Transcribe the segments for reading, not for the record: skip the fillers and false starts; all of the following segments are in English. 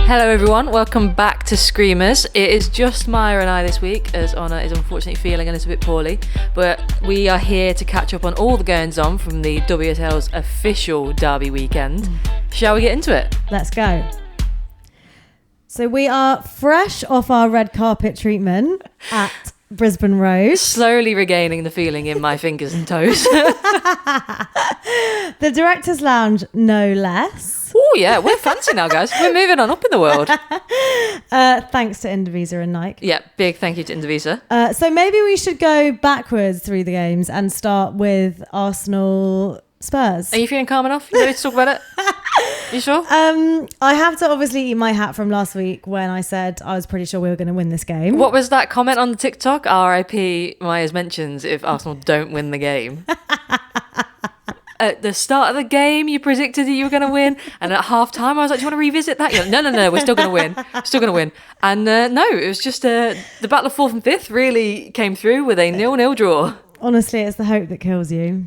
Hello everyone, welcome back to Screamers. It is just Maya and I this week, as Honor is unfortunately feeling a little bit poorly, but we are here to catch up on all the goings on from the WSL's official derby weekend. Shall we get into it? Let's go. So we are fresh off our red carpet treatment at Brisbane Road. Slowly regaining the feeling in my fingers and toes. The Directors' Lounge, no less. Oh yeah, we're fancy now, guys. We're moving on up in the world. Thanks to Indivisa and Nike. Yeah, big thank you to Indivisa. So maybe we should go backwards through the games and start with Arsenal Spurs. Are you feeling calm enough? You ready to talk about it? You sure? I have to obviously eat my hat from last week when I said I was pretty sure we were going to win this game. What was that comment on the TikTok? RIP Maya's mentions if Arsenal don't win the game. At the start of the game, you predicted that you were going to win. And at half time, I was like, do you want to revisit that? You're like, no, we're still going to win. Still going to win. And no, it was just the battle of 4th and 5th really came through with a 0-0 draw. Honestly, it's the hope that kills you.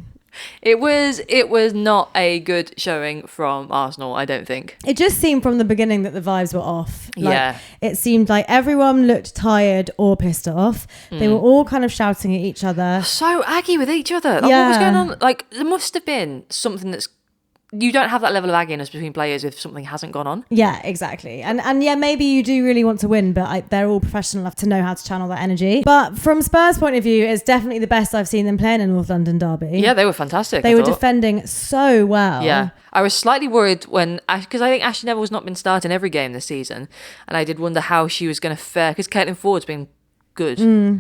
It was not a good showing from Arsenal, I don't think. It just seemed from the beginning that the vibes were off. Yeah. It seemed like everyone looked tired or pissed off. They were all kind of shouting at each other. So aggy with each other. Like, Yeah. what was going on? Like, there must have been something that's... You don't have that level of agginess between players if something hasn't gone on. Yeah, exactly. And yeah, maybe you do really want to win, but they're all professional enough to know how to channel that energy. But from Spurs' point of view, it's definitely the best I've seen them playing in North London derby. Yeah, they were fantastic. They were defending so well. Yeah. I was slightly worried because I think Ashley Neville's not been starting every game this season. And I did wonder how she was going to fare, because Caitlin Ford's been good.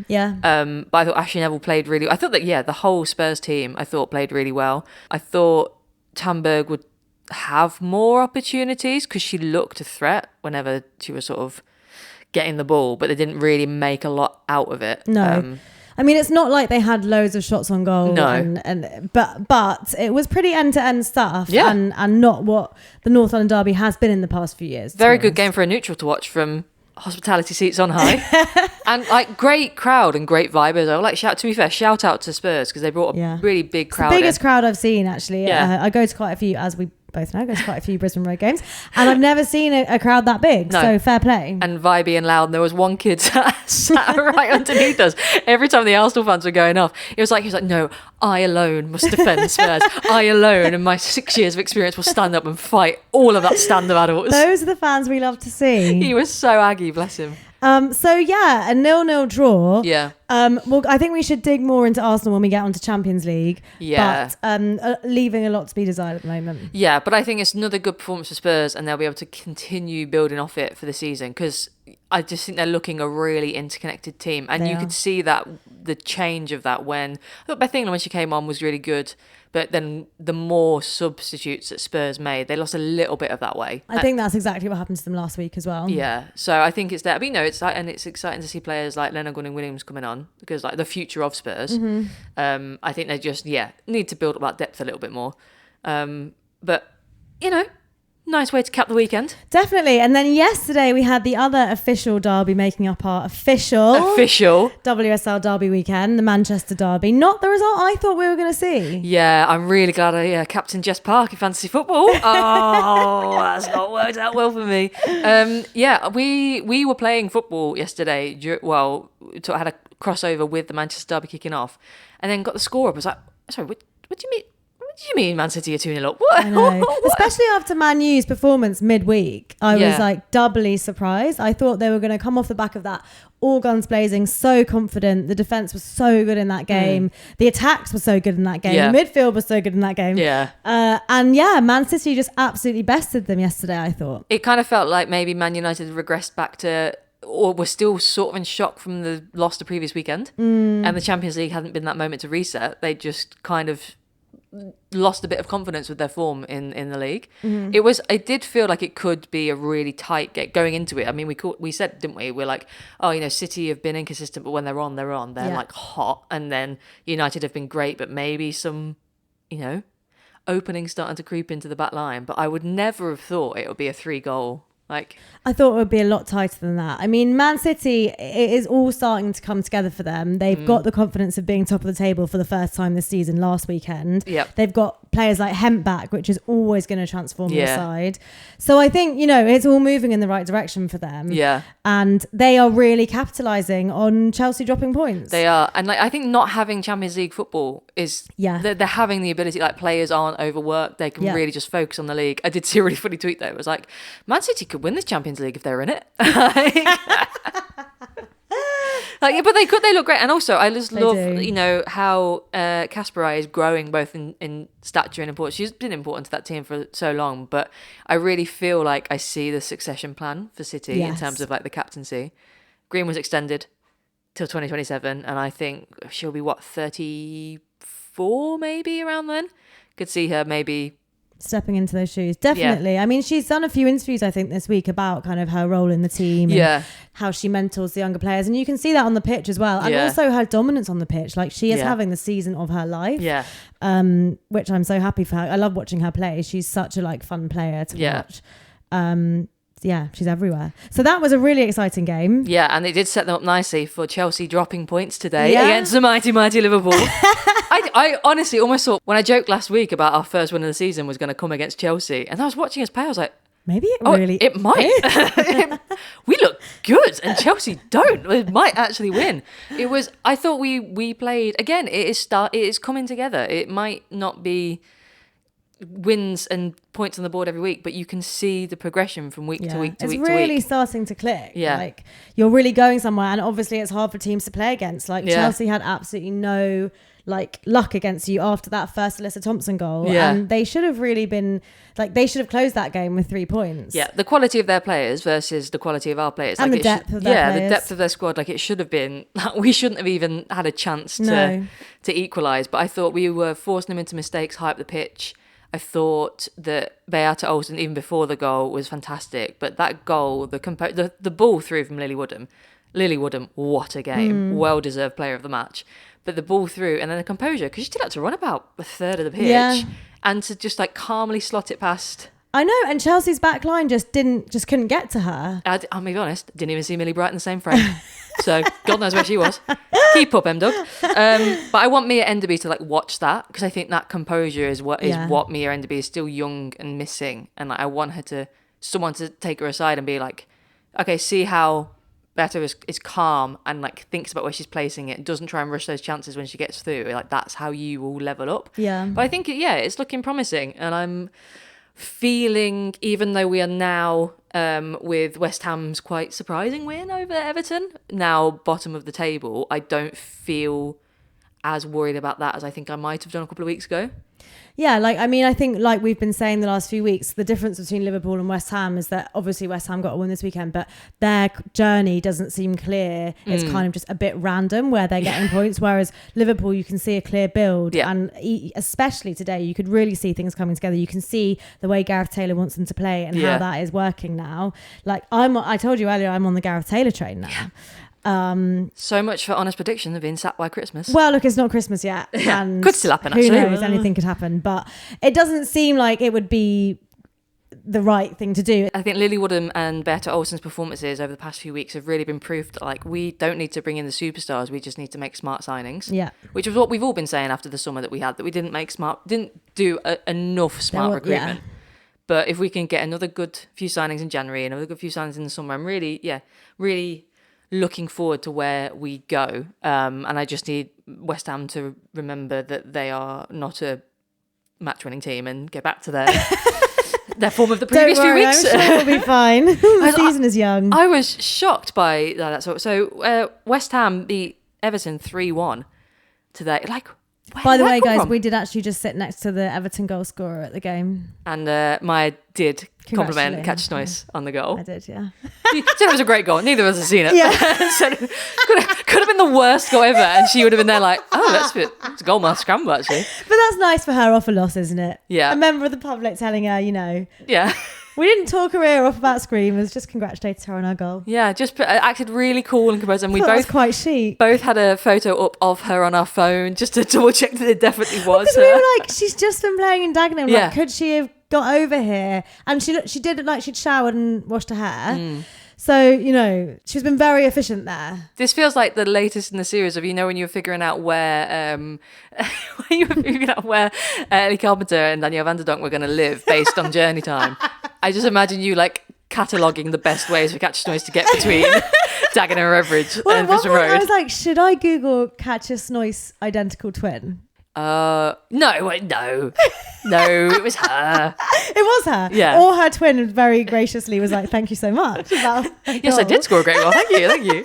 Yeah. But I thought Ashley Neville played really... I thought that, the whole Spurs team, I thought played really well. I thought Tamberg would have more opportunities because she looked a threat whenever she was sort of getting the ball, but they didn't really make a lot out of it. No. I mean, it's not like they had loads of shots on goal. No. But it was pretty end-to-end stuff. Yeah. And not what the North London derby has been in the past few years. Very good game for a neutral to watch from hospitality seats on high. And like great crowd and great vibe as well. Like shout out to Spurs because they brought a really big crowd. It's the biggest crowd I've seen, actually. Yeah. I go to quite a few, as we both know, quite a few Brisbane Road games, and I've never seen a crowd that big. No. So fair play. And vibey and loud. And there was one kid sat right underneath us. Every time the Arsenal fans were going off, he was like, no, I alone must defend Spurs. I alone, and my 6 years of experience, will stand up and fight all of that stand of adults. Those are the fans we love to see. He was so aggy, bless him. So yeah, a 0-0 draw. Yeah. Well, I think we should dig more into Arsenal when we get onto Champions League. Yeah. But leaving a lot to be desired at the moment. Yeah, but I think it's another good performance for Spurs, and they'll be able to continue building off it for the season because I just think they're looking a really interconnected team, and you could see that the change of that when I thought Beth England when she came on was really good. But then the more substitutes that Spurs made, they lost a little bit of that way. I think that's exactly what happened to them last week as well. Yeah, so I think it's there. But it's exciting to see players like Lena Gunning-Williams coming on because like the future of Spurs. I think they just need to build up that depth a little bit more. But nice way to cap the weekend. Definitely. And then yesterday we had the other official derby making up our official WSL derby weekend, the Manchester derby. Not the result I thought we were going to see. Yeah, I'm really glad I captained Jess Park in fantasy football. Oh, that's not worked out well for me. We were playing football yesterday. Had a crossover with the Manchester derby kicking off and then got the score up. I was like, sorry, what do you mean? What do you mean Man City are 2-0 up? What? I know. Especially after Man U's performance midweek. I was like doubly surprised. I thought they were going to come off the back of that all guns blazing, so confident. The defence was so good in that game. The attacks were so good in that game. The midfield was so good in that game. Yeah. Man City just absolutely bested them yesterday, I thought. It kind of felt like maybe Man United regressed back to, or were still sort of in shock from the loss the previous weekend. And the Champions League hadn't been that moment to reset. They just kind of lost a bit of confidence with their form in the league. It did feel like it could be a really tight game going into it. I mean, we said, didn't we? We're like, City have been inconsistent, but when they're on, they're like hot. And then United have been great, but maybe some, openings starting to creep into the back line. But I would never have thought it would be a 3-goal. I thought it would be a lot tighter than that. I mean, Man City, it is all starting to come together for them. They've got the confidence of being top of the table for the first time this season last weekend. Yep. They've got players like Hemp back, which is always going to transform your side. So I think, it's all moving in the right direction for them. Yeah. And they are really capitalising on Chelsea dropping points. They are. And I think not having Champions League football is... Yeah. They're having the ability, players aren't overworked. They can really just focus on the league. I did see a really funny tweet though. It was like, Man City could win this Champions League if they were in it. But they could. They look great, and also I just love how Kasparai is growing both in stature and importance. She's been important to that team for so long, but I really feel like I see the succession plan for City in terms of the captaincy. Green was extended till 2027, and I think she'll be 34 maybe around then. Could see her maybe stepping into those shoes, definitely. Yeah. I mean, she's done a few interviews I think this week about kind of her role in the team and how she mentors the younger players, and you can see that on the pitch as well, and also her dominance on the pitch. She is having the season of her life, which I'm so happy for her. I love watching her play. She's such a fun player to watch. She's everywhere. So that was a really exciting game. Yeah, and it did set them up nicely for Chelsea dropping points today against the mighty Liverpool. I honestly almost thought, when I joked last week about our first win of the season was going to come against Chelsea, and I was watching us play, I was like, maybe it might. We look good, and Chelsea don't. It might actually win. I thought we played, again, it is coming together. It might not be wins and points on the board every week, but you can see the progression from week to week to week to week. It's really starting to click. Yeah. You're really going somewhere, and obviously it's hard for teams to play against. Chelsea had absolutely no luck against you after that first Alyssa Thompson goal, and they should have really been they should have closed that game with 3 points. Yeah, the quality of their players versus the quality of our players, and the depth of their players. The depth of their squad. It should have been. We shouldn't have even had a chance to equalise. But I thought we were forcing them into mistakes, high up the pitch. I thought that Beata Olsen, even before the goal, was fantastic. But that goal, the ball through from Lily Woodham, what a game. Well-deserved player of the match. But the ball through, and then the composure, because she still had to run about a third of the pitch, and to just calmly slot it past. I know, and Chelsea's back line just couldn't get to her. I'll be honest, didn't even see Millie Bright in the same frame. So God knows where she was. Keep up, M-Dog. But I want Maya Enderby to watch that, because I think that composure is what Maya Enderby is still young and missing, and I want her someone to take her aside and be like, okay, see how Better is calm and thinks about where she's placing it, doesn't try and rush those chances when she gets through. That's how you will level up. Yeah. But I think it's looking promising, and I'm feeling, even though we are now with West Ham's quite surprising win over Everton, now bottom of the table, I don't feel as worried about that as I think I might have done a couple of weeks ago. Yeah, I think we've been saying the last few weeks, the difference between Liverpool and West Ham is that obviously West Ham got a win this weekend, but their journey doesn't seem clear. It's kind of just a bit random where they're getting points, whereas Liverpool, you can see a clear build. Yeah. And especially today, you could really see things coming together. You can see the way Gareth Taylor wants them to play and how that is working now. I told you earlier, I'm on the Gareth Taylor train now. Yeah. So much for honest prediction of being sacked by Christmas. Well, look, it's not Christmas yet. And could still happen, actually. Who knows? Anything could happen. But it doesn't seem like it would be the right thing to do. I think Lily Woodham and Beata Olsen's performances over the past few weeks have really been proof that we don't need to bring in the superstars. We just need to make smart signings. Yeah. Which is what we've all been saying after the summer that we had, that we didn't do enough smart recruitment. Yeah. But if we can get another good few signings in January, another good few signings in the summer, I'm really looking forward to where we go. And I just need West Ham to remember that they are not a match-winning team and get back to their form of the previous few weeks. I'm sure it'll be fine. The season is young. I was shocked by that. So West Ham beat Everton 3-1 today. By the way, guys, we did actually just sit next to the Everton goal scorer at the game. And Maya did compliment Catch Noise on the goal. I did, yeah. She said it was a great goal. Neither of us have seen it. Yeah. So could have been the worst goal ever. And she would have been there it's a goal mask scramble, actually. But that's nice for her off a loss, isn't it? Yeah. A member of the public telling her, Yeah. We didn't talk her ear off about screamers, just congratulated her on our goal. Yeah, just acted really cool and composed. And we both quite chic. Both had a photo up of her on our phone just to double check that it definitely was her. We were she's just been playing in Dagenham. Yeah. Could she have got over here? And she did it she'd showered and washed her hair. So, you know, she's been very efficient there. This feels like the latest in the series of, you know, when you were figuring out where Ellie Carpenter and Danielle Van der Donk were going to live based on journey time. I just imagine you like cataloguing the best ways for Catch a Snoise to get between Dagenham and Redbridge and Brisbane Road. I was like, should I Google Catch a Snoise identical twin? No, it was her. It was her. Yeah. Or her twin very graciously was like, thank you so much. Yes, I did score a great one. Thank you.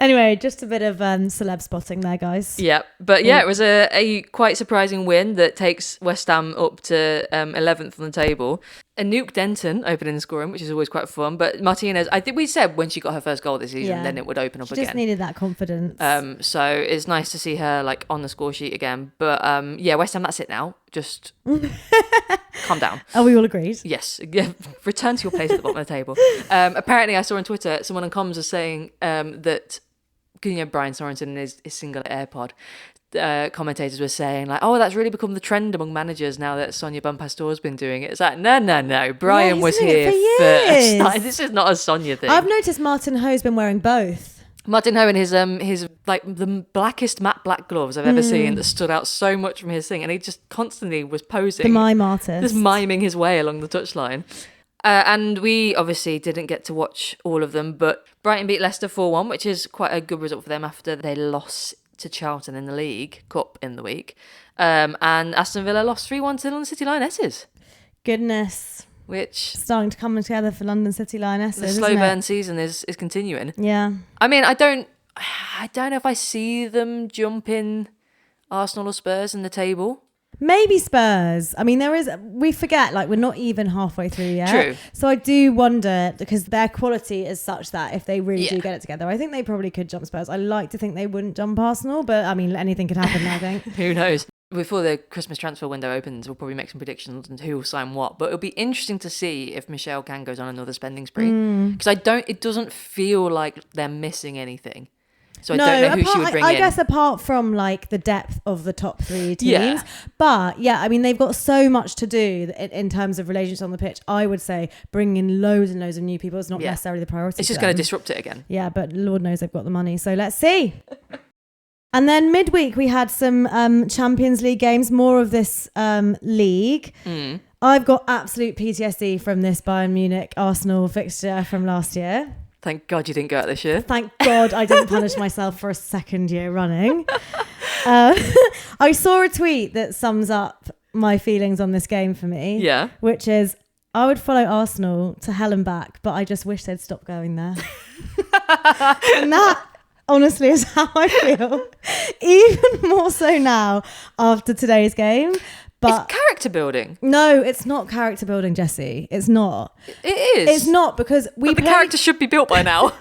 Anyway, just a bit of celeb spotting there, guys. Yeah, but yeah, it was a quite surprising win that takes West Ham up to 11th on the table. Anouk Denton opening and scoring, which is always quite fun. But Martinez, I think we said when she got her first goal this season, then it would open up again. She just needed that confidence. So it's nice to see her like on the score sheet again. But yeah, West Ham, that's it now. Just calm down. Are we all agreed? Yes. Yeah. Return to your place at the bottom of the table. Apparently, I saw on Twitter someone on comms was saying that, you know, Brian Sorensen and his single AirPod. Commentators were saying like, oh, that's really become the trend among managers now that Sonia Bonpastor's been doing it. It's like, no, Brian was here first. Like, this is not a Sonia thing. I've noticed Martin Ho's been wearing both. Martin Ho in his like the blackest matte black gloves I've ever seen that stood out so much from his thing, and he just constantly was posing. The mime artist. Just miming his way along the touchline. And we obviously didn't get to watch all of them, but Brighton beat Leicester 4-1, which is quite a good result for them after they lost to Charlton in the League Cup in the week. And Aston Villa lost 3-1 to London City Lionesses. Goodness. Which... starting to come together for London City Lionesses, the slow burn season is continuing. Yeah. I mean, I don't know if I see them jumping Arsenal or Spurs in the table. Maybe Spurs. I mean, we forget, like, we're not even halfway through yet. True. So I do wonder, because their quality is such that if they really do get it together, I think they probably could jump Spurs. I like to think they wouldn't jump Arsenal, but I mean, anything could happen, I think. Who knows? Before the Christmas transfer window opens, we'll probably make some predictions on who will sign what. But it'll be interesting to see if Michelle Can goes on another spending spree. Because it doesn't feel like they're missing anything. So I don't know who she would bring in. I guess apart from like the depth of the top three teams. Yeah. But yeah, I mean, they've got so much to do in terms of relationships on the pitch. I would say bringing in loads and loads of new people is not necessarily the priority. It's just going to disrupt it again. Yeah, but Lord knows they've got the money. So let's see. And then midweek, we had some Champions League games, more of this league. I've got absolute PTSD from this Bayern Munich Arsenal fixture from last year. Thank God you didn't go out this year. Thank God I didn't punish myself for a second year running. I saw a tweet that sums up my feelings on this game for me. Yeah. Which is, I would follow Arsenal to hell and back, but I just wish they'd stop going there. And that, honestly, is how I feel. Even more so now after today's game. But it's character building. No, it's not character building, Jessie. It's not. It is. It's not, because the character should be built by now.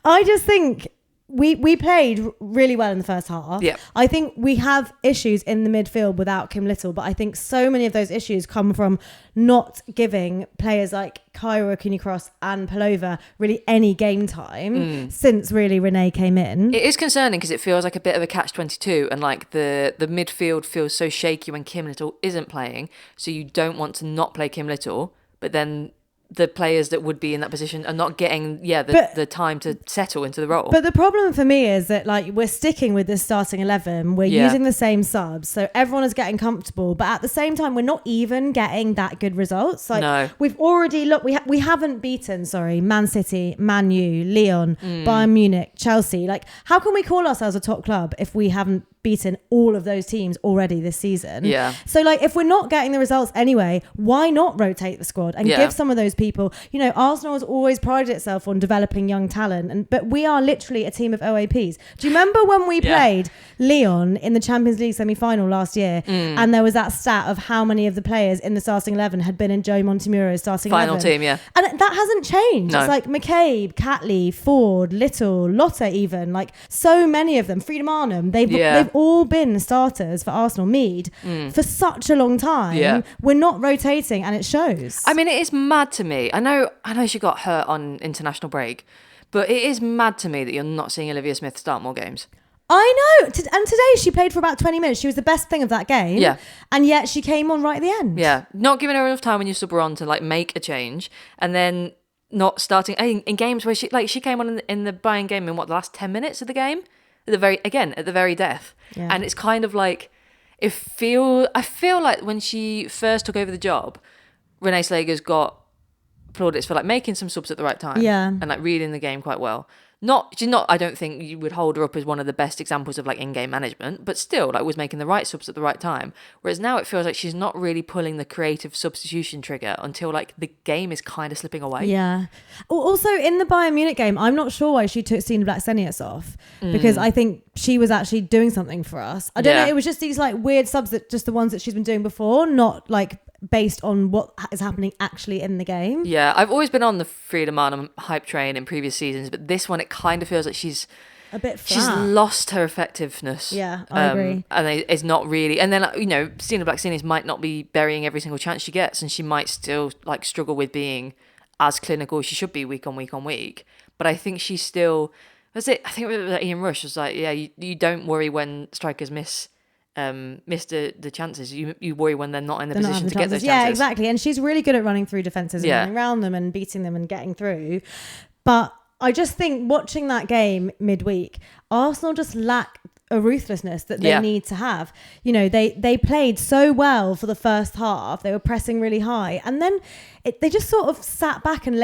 I just think we played really well in the first half. Yeah. I think we have issues in the midfield without Kim Little, but I think so many of those issues come from not giving players like Kyra Cooney-Cross and Pelova really any game time since really Renee came in. It is concerning because it feels like a bit of a catch-22, and like the midfield feels so shaky when Kim Little isn't playing, so you don't want to not play Kim Little, but then the players that would be in that position are not getting the time to settle into the role. But the problem for me is that like we're sticking with this starting 11, we're using the same subs, so everyone is getting comfortable, but at the same time we're not even getting that good results. Like we've already we haven't beaten Man City, Man U, Lyon, Bayern Munich, Chelsea. Like how can we call ourselves a top club if we haven't beaten all of those teams already this season? Yeah. So like if we're not getting the results anyway, why not rotate the squad and give some of those people, you know, Arsenal has always prided itself on developing young talent, but we are literally a team of OAPs. Do you remember when we played Lyon in the Champions League semi-final last year and there was that stat of how many of the players in the starting 11 had been in Joe Montemuro's starting final 11? Team, and that hasn't changed. It's like McCabe, Catley, Ford, Little, Lotta, even like so many of them, Freedom Arnhem, they've all been starters for Arsenal. Mead for such a long time. We're not rotating and it shows. I mean, it is mad to me. I know she got hurt on international break, but it is mad to me that you're not seeing Olivia Smith start more games. I know. And today she played for about 20 minutes. She was the best thing of that game. Yeah. And yet she came on right at the end. Yeah. Not giving her enough time when you sub her on to like make a change. And then not starting in games where she came on in the Bayern game in the last 10 minutes of the game, at the very death. Yeah. And it's kind of like I feel like when she first took over the job, Renee Slager's got plaudits for like making some subs at the right time, and like reading the game quite well. She's not. I don't think you would hold her up as one of the best examples of like in-game management, but still, like was making the right subs at the right time. Whereas now it feels like she's not really pulling the creative substitution trigger until like the game is kind of slipping away. Yeah. Also, in the Bayern Munich game, I'm not sure why she took Stina Blacksenius off, because I think she was actually doing something for us. I don't know. It was just these like weird subs that just the ones that she's been doing before, not like based on what is happening actually in the game. Yeah, I've always been on the Frida Maanum hype train in previous seasons, but this one it kind of feels like she's a bit flat. She's lost her effectiveness. Yeah, I agree. And it's not really. And then Stina Blacksenius might not be burying every single chance she gets, and she might still like struggle with being as clinical as she should be week on week on week. But I think she's still. I think it was Ian Rush was like, yeah, you don't worry when strikers miss the chances. You worry when they're not in the position to get those chances. Yeah, exactly. And she's really good at running through defences and running around them and beating them and getting through. But I just think watching that game midweek, Arsenal just lack a ruthlessness that they need to have. They played so well for the first half. They were pressing really high, and then they just sort of sat back and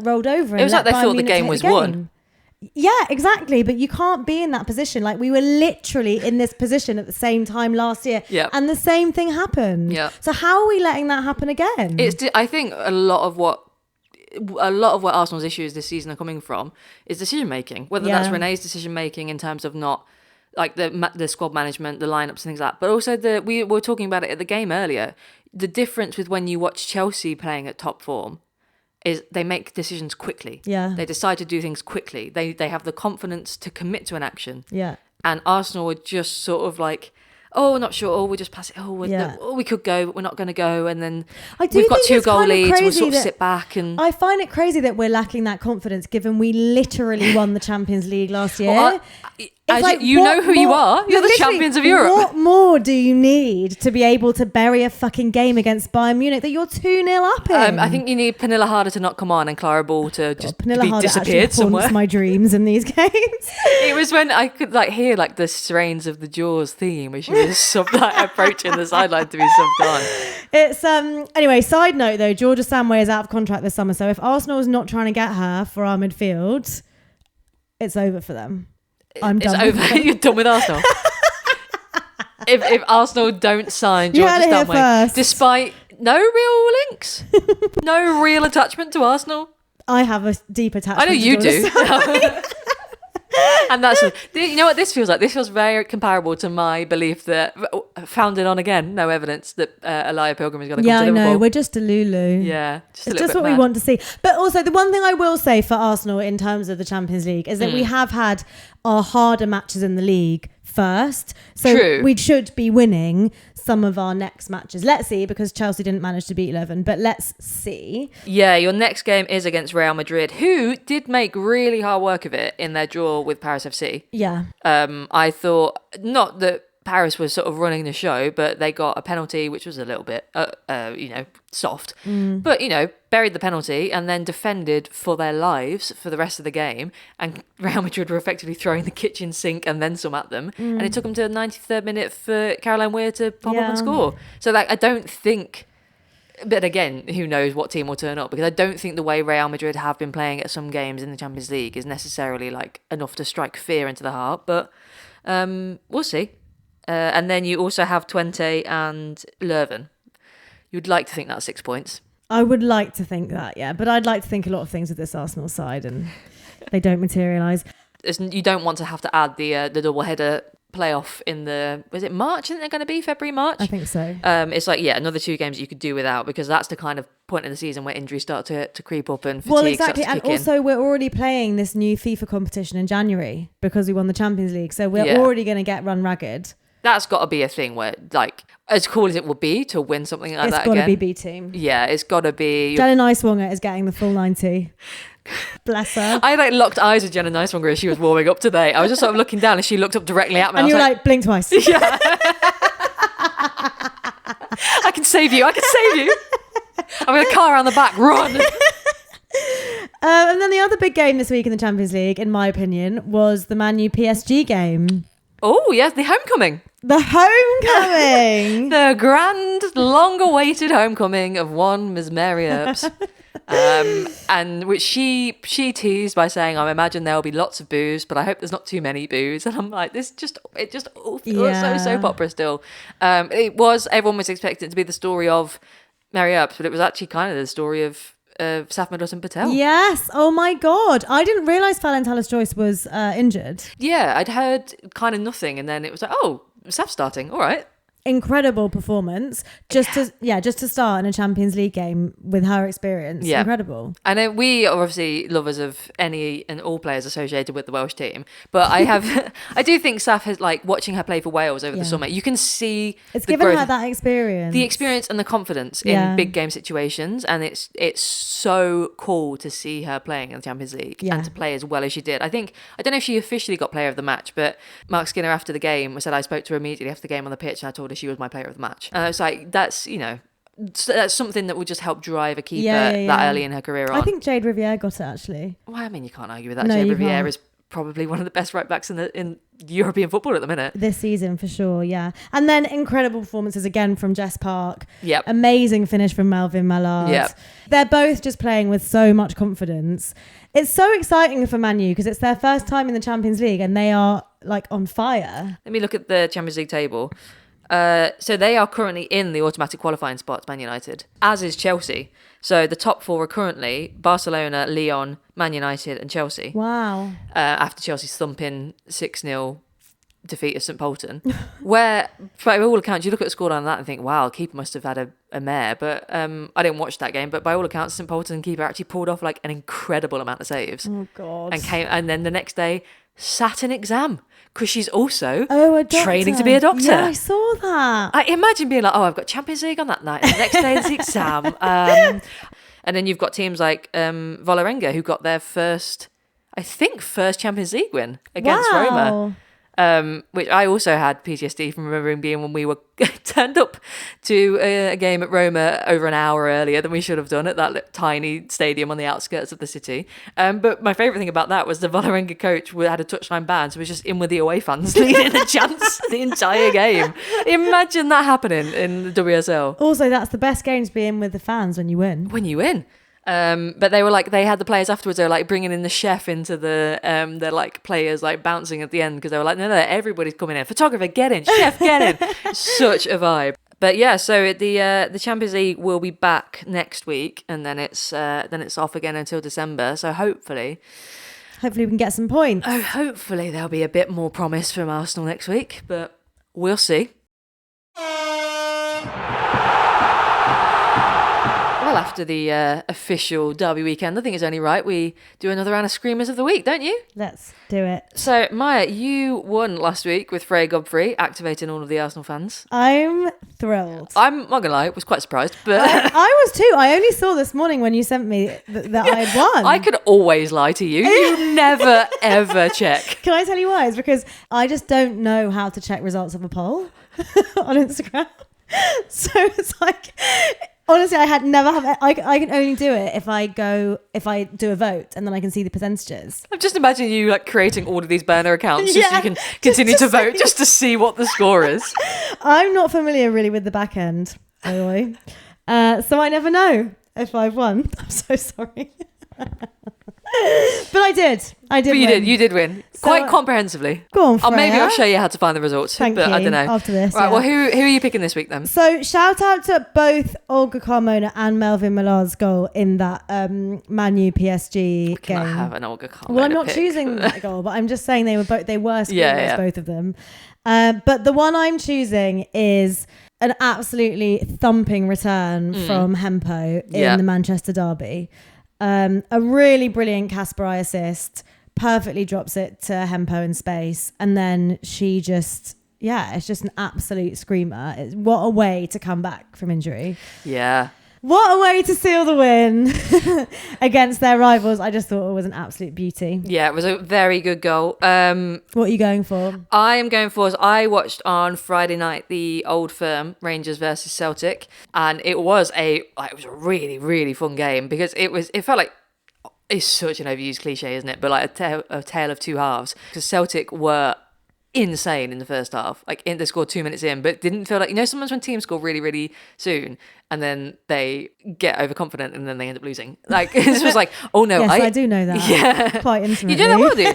rolled over. It was like they thought the game was won. Yeah, exactly. But you can't be in that position. Like, we were literally in this position at the same time last year, and the same thing happened. Yeah. So how are we letting that happen again? I think a lot of what Arsenal's issues this season are coming from is decision making. Whether that's Renee's decision making in terms of not like the squad management, the lineups and things like that, but also we were talking about it at the game earlier. The difference with when you watch Chelsea playing at top form is they make decisions quickly. Yeah. They decide to do things quickly. They have the confidence to commit to an action. Yeah. And Arsenal were just sort of like, oh, not sure, we'll just pass it. We could go, but we're not going to go. And then we've got 2-goal leads, we'll sort of sit back. And I find it crazy that we're lacking that confidence, given we literally won the Champions League last year. Well, you know who you are. You're the champions of Europe. What more do you need to be able to bury a fucking game against Bayern Munich that you're 2-0 up in? I think you need Pernilla Harder to not come on and Clara Ball to just be disappeared somewhere. Haunts my dreams in these games. It was when I could hear the strains of the Jaws theme where she was approaching the sideline to be subbed on. It's anyway. Side note though, Georgia Samway is out of contract this summer, so if Arsenal is not trying to get her for our midfield, it's over for them. It's over. You're done with Arsenal. if Arsenal don't sign Georgia Samway, despite no real links, no real attachment to Arsenal. I have a deep attachment. I know you do. And that's what this feels like. This feels very comparable to my belief that, founded on again no evidence, that Elia Pilgrim is going to come to Liverpool. Yeah, I know. We're just Delulu. Yeah, it's just what we want to see. But also, the one thing I will say for Arsenal in terms of the Champions League is that we have had our harder matches in the league first, so we should be winning some of our next matches. Let's see, because Chelsea didn't manage to beat 11, but let's see. Yeah, your next game is against Real Madrid, who did make really hard work of it in their draw with Paris FC. Yeah. I thought, not that Paris was sort of running the show, but they got a penalty, which was a little bit, soft. But, buried the penalty and then defended for their lives for the rest of the game. And Real Madrid were effectively throwing the kitchen sink and then some at them. And it took them to the 93rd minute for Caroline Weir to pop up and score. So, I don't think... But again, who knows what team will turn up? Because I don't think the way Real Madrid have been playing at some games in the Champions League is necessarily, enough to strike fear into the heart. But we'll see. And then you also have Twente and Leuven. You'd like to think that's 6 points. I would like to think that, yeah. But I'd like to think a lot of things with this Arsenal side, and they don't materialise. You don't want to have to add the double-header playoff in was it March? I think they're going to be February, March? I think so. It's another 2 games you could do without, because that's the kind of point in the season where injuries start to creep up and fatigue starts to kick in. And also we're already playing this new FIFA competition in January because we won the Champions League, so we're already going to get run ragged. That's got to be a thing where, as cool as it would be to win something like that again. It's got to be B-team. Yeah, it's got to be... Jenna Nicewonger is getting the full 90. Bless her. I locked eyes with Jenna Nicewonger as she was warming up today. I was just sort of looking down and she looked up directly at me. And you were blink twice. Yeah. I can save you. I'm going to car around the back. Run. And then the other big game this week in the Champions League, in my opinion, was the Man U PSG game. Oh, yes, the homecoming. The homecoming. The grand, long-awaited homecoming of one Ms. Mary Earps. And which she teased by saying, I imagine there'll be lots of boos, but I hope there's not too many boos. And I'm like, it just all feels so soap opera still. Everyone was expecting it to be the story of Mary Earps, but it was actually kind of the story of Saf Middleton Patel. Yes. Oh my God. I didn't realise Fallon Tallis-Joyce was injured. Yeah, I'd heard kind of nothing, and then it was like, oh, Saf's starting. All right. Incredible performance just to start in a Champions League game with her experience. Incredible. I know we are obviously lovers of any and all players associated with the Welsh team, but I do think Saf has, like, watching her play for Wales over the summer, you can see it's given her that experience and the confidence in big game situations, and it's so cool to see her playing in the Champions League and to play as well as she did. I don't know if she officially got player of the match, but Mark Skinner after the game said, I spoke to her immediately after the game on the pitch and I told her she was my player of the match. And I was like, that's something that will just help drive a keeper that early in her career on. I think Jade Riviere got it, actually. Well, I mean, you can't argue with that. Jade Riviere is probably one of the best right backs in European football at the minute. This season, for sure, yeah. And then incredible performances again from Jess Park. Yep. Amazing finish from Melvin Mallard. Yep. They're both just playing with so much confidence. It's so exciting for Man U because it's their first time in the Champions League and they are, like, on fire. Let me look at the Champions League table. So they are currently in the automatic qualifying spots, Man United, as is Chelsea. So the top four are currently Barcelona, Lyon, Man United and Chelsea. Wow. After Chelsea's thumping 6-0 defeat of St Polton, where, by all accounts, you look at the scoreline of that and think, wow, keeper must have had a mare. But I didn't watch that game, but by all accounts, St Polton keeper actually pulled off, like, an incredible amount of saves. Oh, God. And then the next day, sat an exam. Because she's also a training to be a doctor. Yeah, I saw that. I imagine being like, oh, I've got Champions League on that night. And the next day is the exam. And then you've got teams like Vålerenga who got their first Champions League win against Roma. Which I also had PTSD from remembering being when we were turned up to a game at Roma over an hour earlier than we should have done at that tiny stadium on the outskirts of the city. But my favourite thing about that was the Vålerenga coach had a touchline ban, so he was just in with the away fans leading a chance the entire game. Imagine that happening in the WSL. Also, that's the best game to be in with the fans when you win. But they were like, they had the players afterwards, they were like bringing in the chef into the like players like bouncing at the end because they were like, no, everybody's coming in. Photographer, get in. Chef, get in. Such a vibe. But yeah, so the Champions League will be back next week, and then it's off again until December. So hopefully we can get some points. Oh, hopefully there'll be a bit more promise from Arsenal next week, but we'll see. Well, after the official derby weekend, I think it's only right we do another round of Screamers of the Week, don't you? Let's do it. So, Maya, you won last week with Freya Godfrey, activating all of the Arsenal fans. I'm thrilled. I'm not going to lie, I was quite surprised. But I was too. I only saw this morning when you sent me that I had won. I could always lie to you. You never, ever check. Can I tell you why? It's because I just don't know how to check results of a poll on Instagram. So it's like... Honestly, I can only do it if I do a vote and then I can see the percentages. I'm just imagining you like creating all of these burner accounts just so you can continue to vote just to see what the score is. I'm not familiar really with the back end, by the way. So I never know if I've won. I'm so sorry. But I did. But you did win. So, quite comprehensively. Go on, Freya. Maybe I'll show you how to find the results. Thank you. I don't know. After this. Right, well, who are you picking this week then? So shout out to both Olga Carmona and Melvin Millard's goal in that Man U PSG game. I have an Olga Carmona Well, I'm not pick. choosing that goal, but I'm just saying they were screamers, both of them. But the one I'm choosing is an absolutely thumping return from Hempo in the Manchester derby. A really brilliant Kasperai assist, perfectly drops it to Hempo in space, and then she just, it's just an absolute screamer. What a way to come back from injury. Yeah. What a way to seal the win against their rivals. I just thought it was an absolute beauty. Yeah, it was a very good goal. What are you going for? I am going for, I watched on Friday night the Old Firm, Rangers versus Celtic, and it was a really, really fun game because it felt like It's such an overused cliche, isn't it? But like a tale of two halves. Because Celtic were insane in the first half. Like they scored 2 minutes in, but didn't feel like, sometimes when teams score really, really soon and then they get overconfident and then they end up losing. Like this was like, oh no, yes, I do know that. Yeah, quite intimately. You do that well, do you?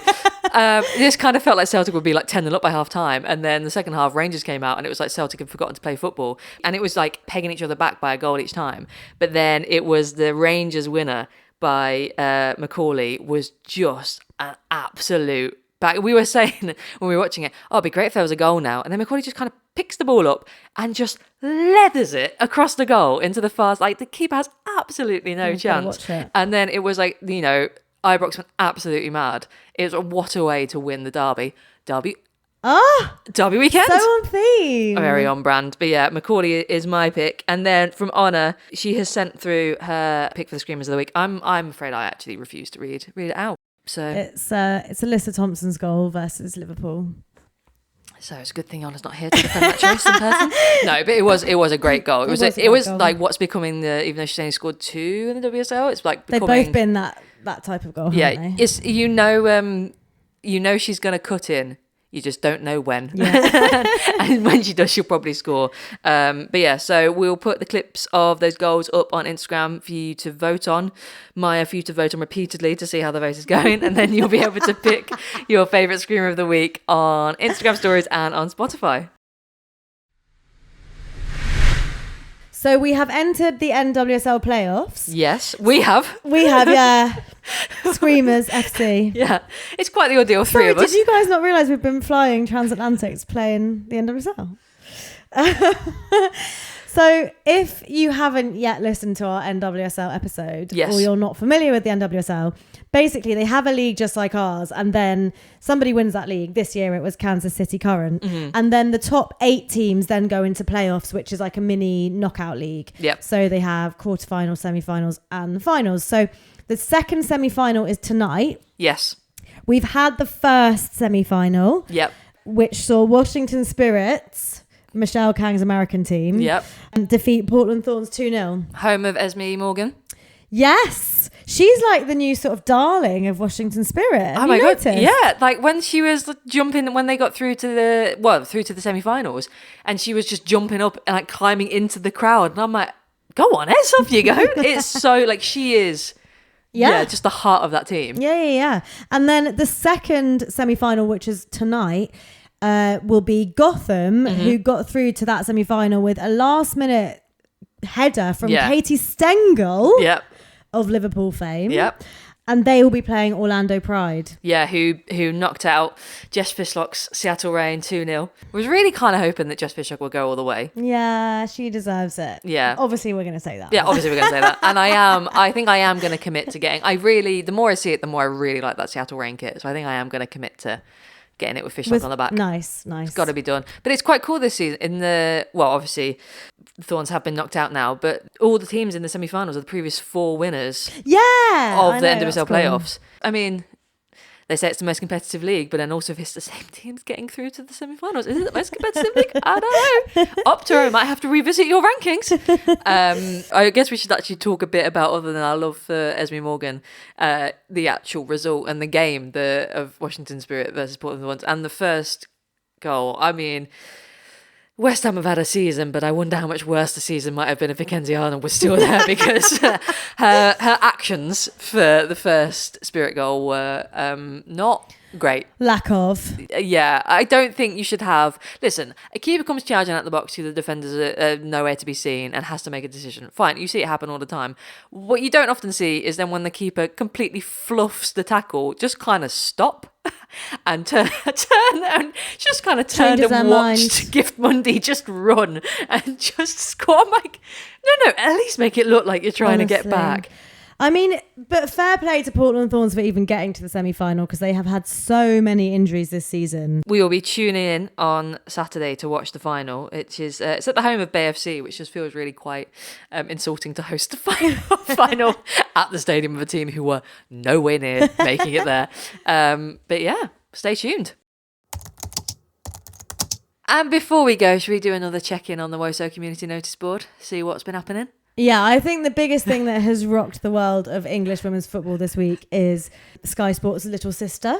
This kind of felt like Celtic would be like 10-0 up by half time, and then the second half Rangers came out and it was like Celtic had forgotten to play football, and it was like pegging each other back by a goal each time. But then it was the Rangers winner by Macaulay was just an absolute back. We were saying when we were watching it, oh, it'd be great if there was a goal now. And then Macaulay just kind of picks the ball up and just leathers it across the goal into the far. Like the keeper has absolutely no chance. And then it was like, Ibrox went absolutely mad. It was what a way to win the derby. Derby weekend. So on theme. Very on brand. But yeah, Macaulay is my pick. And then from Honor, she has sent through her pick for the Screamers of the Week. I'm afraid I actually refuse to read it out. So it's Alyssa Thompson's goal versus Liverpool. So it's a good thing Honor's not here to defend that choice in person. No, but it was a great goal. It was like what's becoming even though she's only scored 2 in the WSL, it's like becoming, they've both been that type of goal. Yeah, haven't they? It's she's gonna cut in. You just don't know when. Yeah. And when she does, she'll probably score. But yeah, so we'll put the clips of those goals up on Instagram for you to vote on. Maya, for you to vote on repeatedly to see how the vote is going. And then you'll be able to pick your favourite Screamer of the Week on Instagram stories and on Spotify. So we have entered the NWSL playoffs. Yes, we have. We have, yeah. Screamers FC. Yeah, it's quite the ordeal, three of us. Did you guys not realise we've been flying transatlantic to play in the NWSL? So if you haven't yet listened to our NWSL episode, yes, or you're not familiar with the NWSL, basically they have a league just like ours, and then somebody wins that league. This year it was Kansas City Current. Mm-hmm. And then the top 8 teams then go into playoffs, which is like a mini knockout league. Yep. So they have quarterfinals, semi-finals and the finals. So the second semi-final is tonight. Yes. We've had the first semi-final. Yep. Which saw Washington Spirits, Michelle Kang's American team, defeat Portland Thorns 2-0. Home of Esme Morgan. Yes. She's like the new sort of darling of Washington Spirit. Oh my God. Yeah. Like when she was jumping, when they got through to the semi-finals, and she was just jumping up and like climbing into the crowd. And I'm like, go on, Es, off you go. It's so like she is... Yeah, just the heart of that team. Yeah. And then the second semi-final, which is tonight, will be Gotham, who got through to that semi-final with a last-minute header from Katie Stengel of Liverpool fame. Yep. And they will be playing Orlando Pride. Yeah, who knocked out Jess Fishlock's Seattle Reign 2-0. Was really kind of hoping that Jess Fishlock will go all the way. Yeah, she deserves it. Yeah. Obviously, we're going to say that. Yeah, obviously we're going to say that. And I think I am going to commit to getting, the more I see it, the more I really like that Seattle Reign kit. So I think I am going to commit to getting it with Fishlock on the back. Nice. It's got to be done. But it's quite cool this season. Obviously, Thorns have been knocked out now, but all the teams in the semi-finals are the previous 4 winners of the NWSL playoffs. I mean, they say it's the most competitive league, but then also if it's the same teams getting through to the semi-finals, is it the most competitive league? I don't know. Up to her, might have to revisit your rankings. I guess we should actually talk a bit about, other than our love for Esme Morgan, the actual result and the game of Washington Spirit versus Portland Thorns, and the first goal. I mean, West Ham have had a season, but I wonder how much worse the season might have been if Mackenzie Arnold was still there, because her actions for the first Spirit goal were not great. Lack of. Yeah, I don't think you should have... Listen, a keeper comes charging out the box to the defenders are nowhere to be seen and has to make a decision. Fine, you see it happen all the time. What you don't often see is then when the keeper completely fluffs the tackle, just kind of stop and turn and just kind of turned and watched Gift Mundy just run and just score. I'm like, no, at least make it look like you're trying to get back. I mean, but fair play to Portland Thorns for even getting to the semi-final, because they have had so many injuries this season. We will be tuning in on Saturday to watch the final. It's at the home of Bay FC, which just feels really quite insulting to host the final at the stadium of a team who were nowhere near making it there. But yeah, stay tuned. And before we go, should we do another check-in on the Woso community notice board? See what's been happening? Yeah, I think the biggest thing that has rocked the world of English women's football this week is Sky Sports' little sister.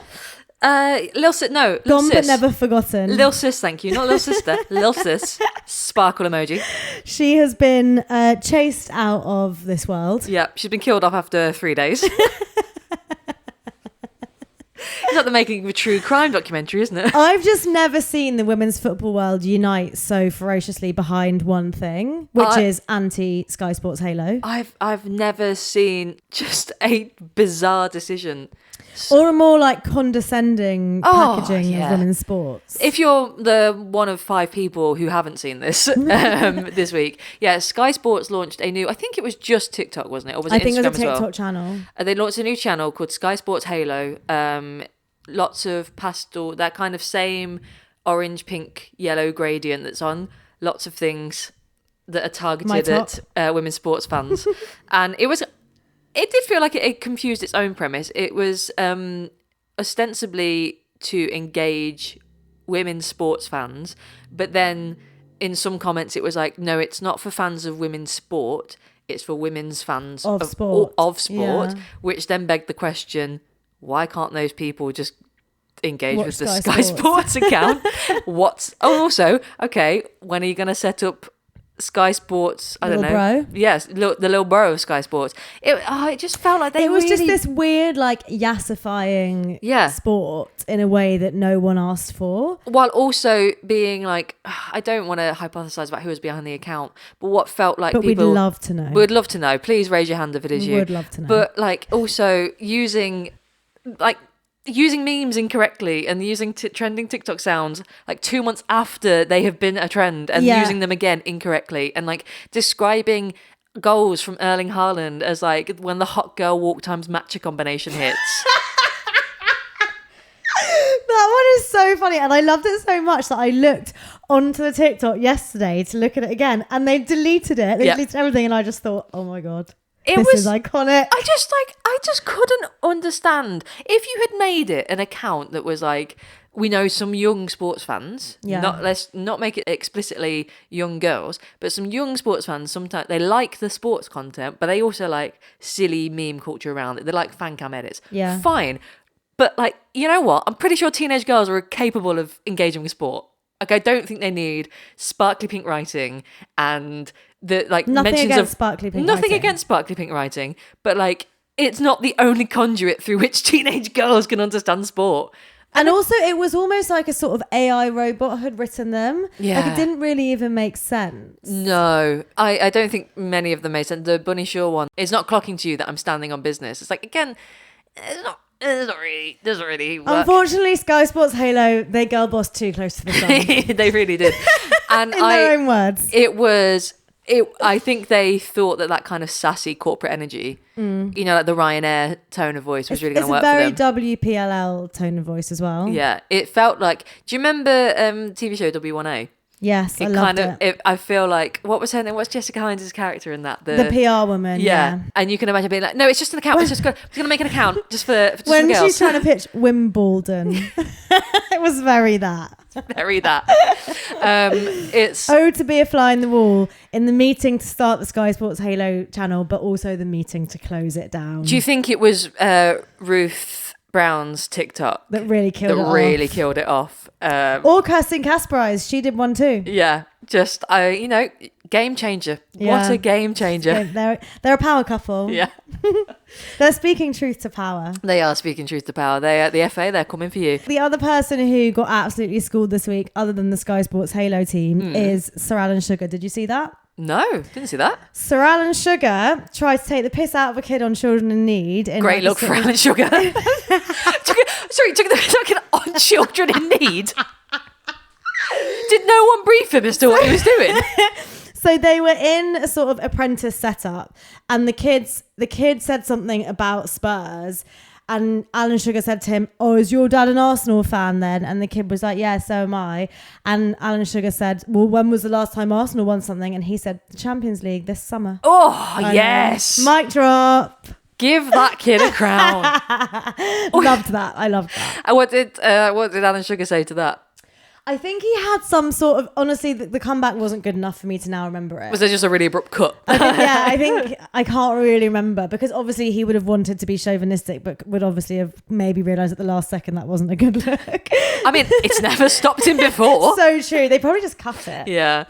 Little sis, no, little Gone sis. but never forgotten. Little sis, thank you. Not little sister, little sis. Sparkle emoji. She has been chased out of this world. Yeah, she's been killed off after 3 days. It's like the making of a true crime documentary, isn't it? I've just never seen the women's football world unite so ferociously behind one thing, which is anti-Sky Sports Halo. I've never seen just a bizarre decision. Or a more like condescending packaging of women's sports. If you're the one of 5 people who haven't seen this this week, yeah, Sky Sports launched a new, I think it was just TikTok, wasn't it? Or was it Instagram as well? I think it was a TikTok channel. They launched a new channel called Sky Sports Halo. Lots of pastel, that kind of same orange, pink, yellow gradient that's on lots of things that are targeted at women's sports fans. And it did feel like it confused its own premise. It was ostensibly to engage women's sports fans, but then in some comments it was like, no, it's not for fans of women's sport, it's for women's fans of sport, yeah. Which then begged the question, why can't those people just engage with the Sky Sports account? Also, okay, when are you going to set up Sky Sports? I don't know. Bro. Yes, the little bro of Sky Sports. It just felt like it was just this weird, like, yassifying sport in a way that no one asked for. While also being like, I don't want to hypothesize about who was behind the account, but what felt like but people... we'd love to know. We'd love to know. Please raise your hand if it is you. We would love to know. But, like, also using memes incorrectly and using trending TikTok sounds like 2 months after they have been a trend and using them again incorrectly, and like describing goals from Erling Haaland as like when the hot girl walk times matcha combination hits. That one is so funny, and I loved it so much that I looked onto the TikTok yesterday to look at it again, and they deleted it. They deleted everything, and I just thought, oh my god. This is iconic. I just couldn't understand if you had made it an account that was like, we know some young sports fans. Yeah. Let's not make it explicitly young girls, but some young sports fans. Sometimes they like the sports content, but they also like silly meme culture around it. They like fan cam edits. Yeah. Fine, but like, you know what? I'm pretty sure teenage girls are capable of engaging with sport. Like, I don't think they need sparkly pink writing and the like nothing mentions against of sparkly pink nothing writing. against sparkly pink writing, but like it's not the only conduit through which teenage girls can understand sport. And also, it was almost like a sort of AI robot had written them. Yeah. Like, it didn't really even make sense. No, I don't think many of them made sense. The Bunny Shaw one, it's not clocking to you that I'm standing on business. It's like, again, it doesn't really work. Unfortunately, Sky Sports Halo, they girl bossed too close to the sun. They really did. And in their own words. I think they thought that kind of sassy corporate energy, you know, like the Ryanair tone of voice was really going to work for them. It's a very WPLL tone of voice as well. Yeah, it felt like... Do you remember TV show W1A? Yes, I loved it. I feel like... What was her name? What's Jessica Hines' character in that? The PR woman, yeah. And you can imagine being like, no, it's just an account. We're going to make an account just for when girls. She's trying to pitch Wimbledon. It was very that. Very that. It's... to be a fly in the wall in the meeting to start the Sky Sports Halo channel, but also the meeting to close it down. Do you think it was Ruth Brown's TikTok that really killed it off? Or Kirsten Kasper's, she did one too. Yeah, just game changer. Yeah. What a game changer. They're a power couple. Yeah. They're speaking truth to power. They are speaking truth to power. The FA, they're coming for you. The other person who got absolutely schooled this week, other than the Sky Sports Halo team, is Sir Alan Sugar. Did you see that? No, didn't see that. Sir Alan Sugar tried to take the piss out of a kid on Children in Need. Great look for Alan Sugar. took the piss on children in need. Did no one brief him as to what he was doing? So they were in a sort of apprentice setup, and the kid said something about Spurs, and Alan Sugar said to him, "Oh, is your dad an Arsenal fan then?" And the kid was like, "Yeah, so am I." And Alan Sugar said, "Well, when was the last time Arsenal won something?" And he said, "The Champions League this summer." Oh, yes. Mic drop. Give that kid a crown. Loved that. I loved that. And what did Alan Sugar say to that? I think he had some sort of, honestly, the comeback wasn't good enough for me to now remember it. Was there just a really abrupt cut? I think I can't really remember, because obviously he would have wanted to be chauvinistic, but would obviously have maybe realised at the last second that wasn't a good look. I mean, it's never stopped him before. So true. They probably just cut it. Yeah.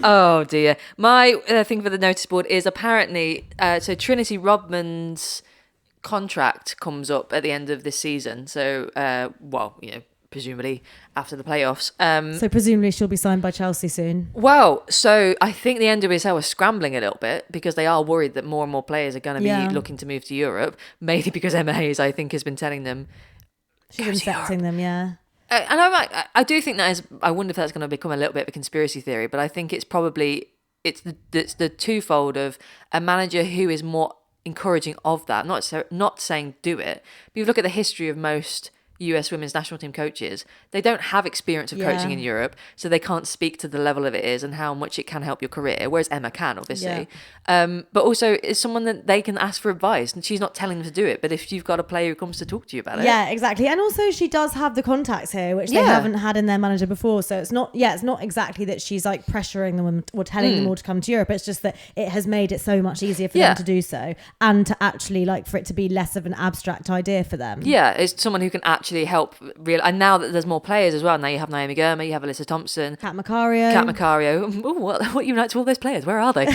Oh dear. My thing for the notice board is apparently, so Trinity Rodman's contract comes up at the end of this season. So, presumably after the playoffs. So presumably she'll be signed by Chelsea soon. Well, so I think the NWSL are scrambling a little bit because they are worried that more and more players are going to be looking to move to Europe, mainly because Emma Hayes, I think, has been telling them. She's infecting them, yeah. And I do think that is, I wonder if that's going to become a little bit of a conspiracy theory, but I think it's probably, it's the twofold of a manager who is more encouraging of that, not saying do it, but if you look at the history of most US women's national team coaches, they don't have experience of coaching in Europe, so they can't speak to the level of it is and how much it can help your career, whereas Emma can, obviously. But also it's someone that they can ask for advice, and she's not telling them to do it, but if you've got a player who comes to talk to you about it. Yeah, exactly. And also she does have the contacts here, which they haven't had in their manager before, so it's not exactly that she's like pressuring them or telling them all to come to Europe. It's just that it has made it so much easier for them to do so, and to actually like for it to be less of an abstract idea for them. Yeah, it's someone who can actually help real. And now that there's more players as well, now you have Naomi Gurma, you have Alyssa Thompson, Kat Macario. Ooh, what unite to all those players? Where are they?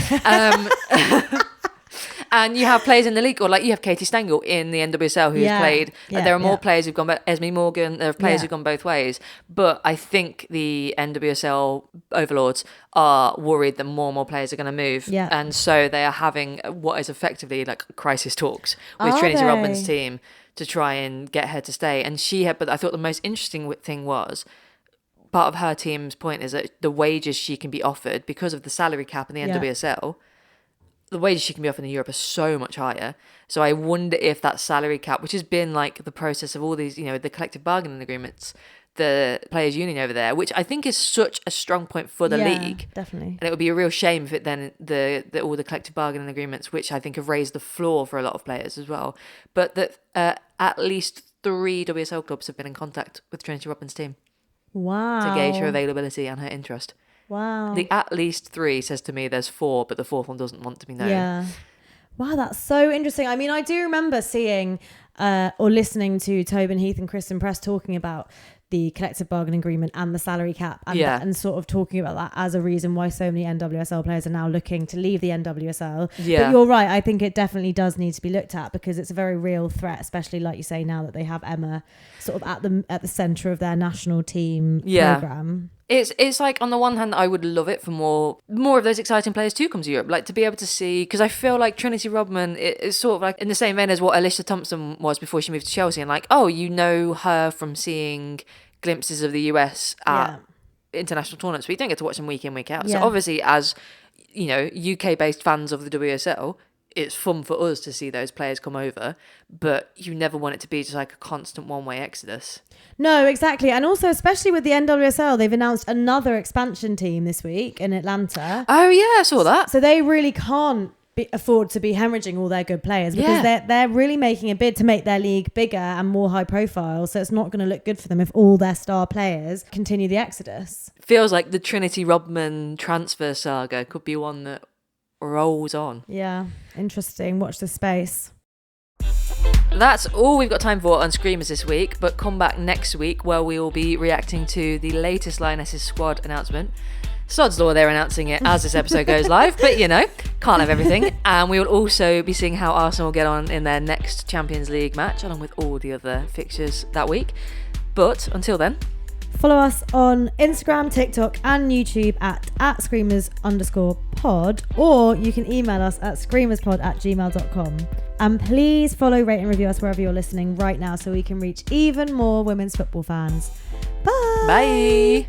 And you have players in the league, or like you have Katie Stengel in the NWSL who's played. There are more players who've gone back. Esme Morgan, there are players who've gone both ways. But I think the NWSL overlords are worried that more and more players are going to move. Yeah. And so they are having what is effectively like crisis talks with Trinity Rodman's team to try and get her to stay. And but I thought the most interesting thing was, part of her team's point is that the wages she can be offered because of the salary cap in the NWSL, the wages she can be offered in Europe are so much higher. So I wonder if that salary cap, which has been like the process of all these, the collective bargaining agreements, the players' union over there, which I think is such a strong point for the league. Definitely. And it would be a real shame if it then all the collective bargaining agreements, which I think have raised the floor for a lot of players as well, but that at least 3 WSL clubs have been in contact with Trinity Rodman's team. Wow. To gauge her availability and her interest. Wow. The at least 3 says to me there's 4, but the 4th one doesn't want to be known. Yeah. Wow, that's so interesting. I mean, I do remember seeing or listening to Tobin Heath and Kristen Press talking about the collective bargaining agreement and the salary cap, and sort of talking about that as a reason why so many NWSL players are now looking to leave the NWSL. But you're right, I think it definitely does need to be looked at, because it's a very real threat, especially like you say, now that they have Emma sort of at the centre of their national team programme. It's like, on the one hand, I would love it for more of those exciting players to come to Europe, like to be able to see, because I feel like Trinity Rodman is sort of like in the same vein as what Alyssa Thompson was before she moved to Chelsea, and like, oh, you know her from seeing glimpses of the US at international tournaments, but you don't get to watch them week in, week out. So obviously, as UK based fans of the WSL, it's fun for us to see those players come over, but you never want it to be just like a constant one-way exodus. No, exactly. And also, especially with the NWSL, they've announced another expansion team this week in Atlanta. Oh yeah, I saw that. So they really can't afford to be hemorrhaging all their good players, because they're really making a bid to make their league bigger and more high profile. So it's not going to look good for them if all their star players continue the exodus. Feels like the Trinity Rodman transfer saga could be one that rolls on. Yeah, interesting. Watch this space. That's all we've got time for on Screamers this week, but come back next week where we will be reacting to the latest Lionesses squad announcement. Sod's law, they're announcing it as this episode goes live, but can't have everything. And we will also be seeing how Arsenal will get on in their next Champions League match, along with all the other fixtures that week. But until then, follow us on Instagram, TikTok and YouTube at @screamers_pod, or you can email us at screamerspod@gmail.com. And please follow, rate and review us wherever you're listening right now, so we can reach even more women's football fans. Bye! Bye!